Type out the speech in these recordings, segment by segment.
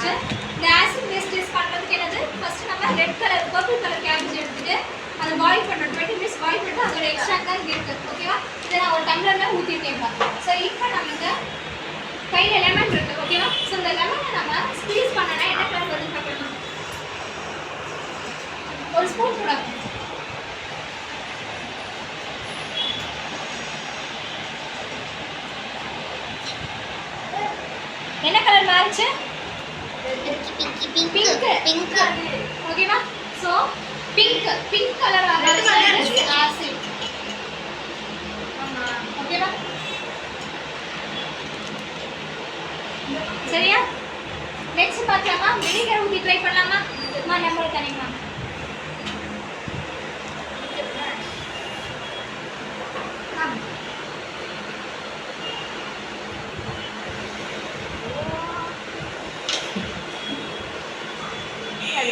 First இந்த acid base test பண்றதுக்கு என்னது ஃபர்ஸ்ட் நம்ம red colour purple colour cabbage எடுத்துட்டு அதை பாயில் பண்ணணும் 20 மினிட்ஸ் பாயில் பண்ணிட்டு அதோட எக்ஸ்ட்ராக்ட் தான் இருக்கு ஓகேவா இதை நான் ஒரு டம்ளர்ல ஊத்திட்டேன் ஸோ இப்போ நமக்கு கையில லெமன் இருக்கு ஓகேவா ஸோ இந்த லெமனை நம்ம ஸ்க்வீஸ் பண்ணனா என்ன கலர் வருதுன்னு பார்க்கலாம் ஒரு ஸ்பூன் கூட என்ன கலர் மாறுச்சு பிங்க் ஓகேவா சோ பிங்க் கலர் ஆகுது ஆசிட் ஓகேவா சரியா நெக்ஸ்ட் பார்க்கலாமா வினிகர் ஊத்தி ட்ரை பண்ணலாமா அம்மா நம்பர் தரீங்களா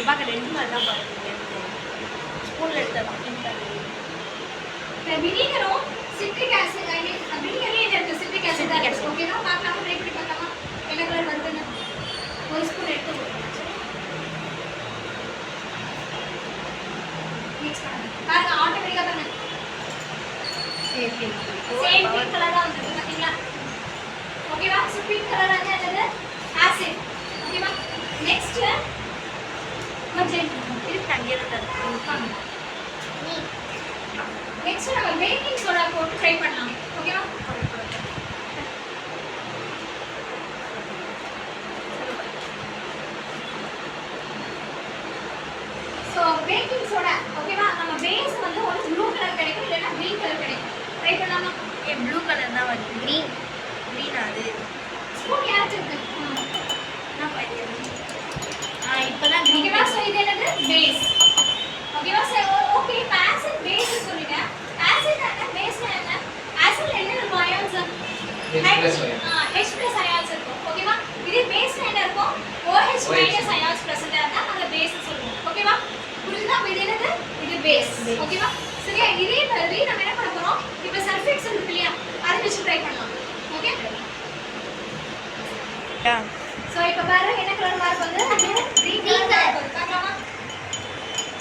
பார்க்க ரெண்டு மாதிரி தான் பாருங்க ஸ்பூன்ல எடுத்தா வினிகரும் சிட்ரிக் ஆசிட் ஐ மீன் வினிகரே இருக்கு சிட்ரிக் ஆசிட் தான் இருக்கு ஓகேவா பார்க்கலாம் ட்ரை பண்ணி பார்க்கலாமா என்ன கலர் வருதுன்னு ஒரு ஸ்பூன் எடுத்து மிக்ஸ் பண்ணுங்க பாருங்க ஆட்டோமேட்டிக்கா பண்ணுங்க சேம் பிங்க் கலர் தான் வந்துருக்கு பாத்தீங்களா ஓகேவா சோ பிங்க் கலர் வந்து என்னது ஆசிட் ஓகேவா நெக்ஸ்ட் மஞ்சள் இது தங்கியறது நெக்ஸ்ட் நம்ம பேக்கிங் சோடா போட்டு ட்ரை பண்ணலாம் ஓகேவா சோ பேக்கிங் சோடா ஓகேவா நம்ம பேஸ் வந்து ஒரு ப்ளூ கலர் கிடைக்கும் இல்லனா கிரீன் கலர் கிடைக்கும் ட்ரை பண்ணலாமா ஏ ப்ளூ கலர் தான் வருது கிரீன் அது ஸ்பூன் யாருக்கு இருக்கு நான் பாத்தேன் இப்பதான் ஓகேவா சோ இது என்னது பேஸ் ஓகேவா சோ ஓகே ஆசிட் பேஸ் சொல்லுங்க ஆசிட் என்ன பேஸ் என்ன ஆசிட் என்ன இருக்கும் அயான்ஸ் H+ அயான்ஸ் இருக்கும் ஓகேவா இது பேஸ் என்ன இருக்கும் OH- அயான்ஸ் பிரசன்ட் இருந்தா அத பேஸ் சொல்லுவோம் ஓகேவா புரியுதா இது என்னது இது பேஸ் ஓகேவா சரியா இதே மாதிரி நம்ம என்ன பண்ண போறோம் இப்போ சல்ஃபேட்ஸ் இருக்கு இல்லையா அதை வச்சு ட்ரை பண்ணலாம் ஓகே சோ இப்போ பாருங்க என்ன கலர் மார்க் வந்து கிரீன் கலர் பார்க்கலாமா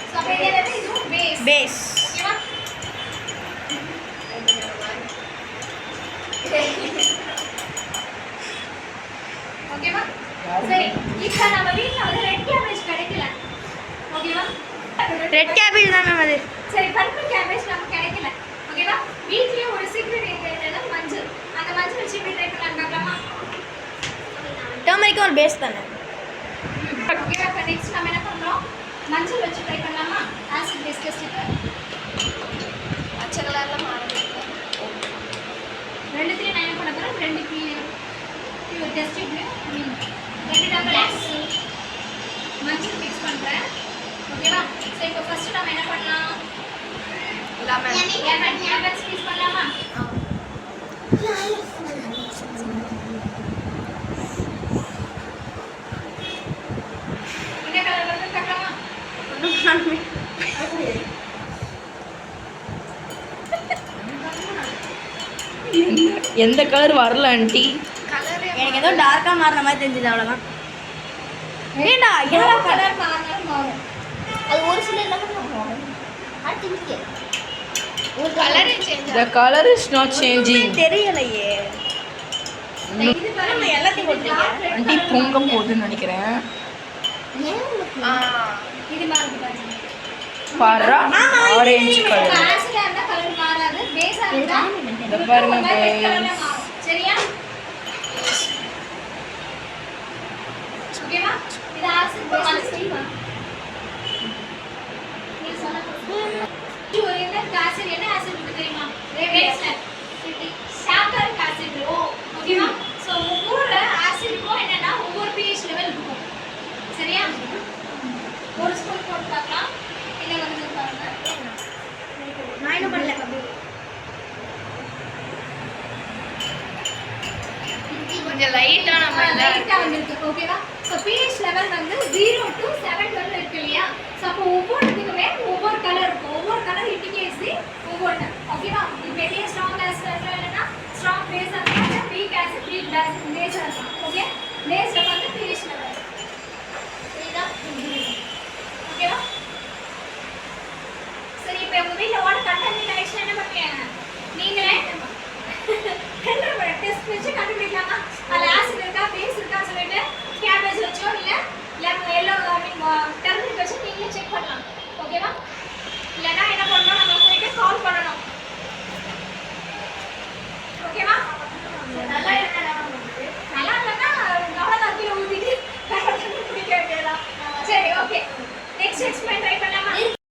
சோ அப்ப இது என்னது இது பேஸ் ஓகேவா ஓகேவா சரி இப்போ நம்ம வீட்ல வந்து ரெட் கேபேஜ் கிடைக்கல ஓகேவா ரெட் கேபேஜ் தான் மேம் அது சரி பர்பிள் கேபேஜ் நமக்கு கிடைக்கல ஓகேவா வீட்லயே ஒரு சீக்ரெட் இன்கிரிடியன்ட் மஞ்சள் அந்த மஞ்சள் வச்சு இப்படி ட்ரை பண்ணலாம் பார்க்கலாமா டர்மரிக் ஒரு பேஸ் தானே ஓகேவா இப்போ நெக்ஸ்ட் நம்ம என்ன பண்றோம் மஞ்சள் வச்சு ட்ரை பண்ணலாமா ஆசிட் பேஸ் டெஸ்ட்க்கு பச்சை கலர்ல மாறுது ரெண்டுத்தையும் நான் என்ன பண்ண போறேன் ரெண்டு டெஸ்ட் ஐ மீன் ரெண்டு டம்ளர்ஸ் மஞ்சள் மிக்ஸ் பண்றேன் ஓகேவா சோ இப்போ ஃபர்ஸ்ட் நம்ம என்ன பண்ணலாம் லெமன் ஸ்க்வீஸ் பண்ணலாமா என்ன கலர் வருது பார்க்கலாமா எந்த கலர் வரல ஆண்டி எனக்கு ஏதோ டார்க்கா மாறின மாதிரி தெரிஞ்சது அவ்வளவுதான் ஏண்டா எல்லா கலர் மாறினாலும் மாறும் அது ஒரு சில லெமன் மாறும் அடுத்து ஒரு கலரே change The color is not changing. தெரியலையே இது பாருங்க எல்லாத்தையும் போட்டுருக்கீங்க ஆண்டி பொங்க போகுதுன்னு நினைக்கிறேன். இது மாறுது பாருங்க பாரா ஆரஞ்சு கலர். ஆசிடா இருந்தா கலர் மாறாது பேஸா இருந்தா இத பாருங்க கலர்ல guys. மாறும் சரியா ஓகேவா இது ஆசிட் பேஸ் செய்வா நீ சொன்ன இது ஒரு என்ன ஆசிட் என்ன ஆசிட் இருக்கு தெரியுமா பேஸ் சாக்கரிக் ஆசிட் ஓகேவா சோ ஒவ்வொரு ஆசிட்க்கும் என்னன்னா ஒவ்வொரு pH லெவல் இருக்கும் சரியா ஒரு ஸ்பூன் போட்டு பார்க்கலாம் என்ன வருது பாருங்க நான் என்ன பண்ணல கொஞ்சம் லைட்டா நம்ம லைட்டா வந்திருக்கு ஓகேவா சோ pH லெவல் வந்து 0 to 7 வரை இருக்கு இல்லையா சோ அப்ப ஒவ்வொருத்துக்குமே ஒவ்வொரு கலர் இருக்கும் ஒவ்வொரு கலர் இண்டிகேட்ஸ் ஒவ்வொரு ஓகேவா இப்போ பெரிய ஸ்ட்ராங் ஆசிட் இல்லனா ஸ்ட்ராங் பேஸ் ஆனா வீக் ஆசிட் வீக் பேஸ் இருக்கும் ஓகே பேஸ்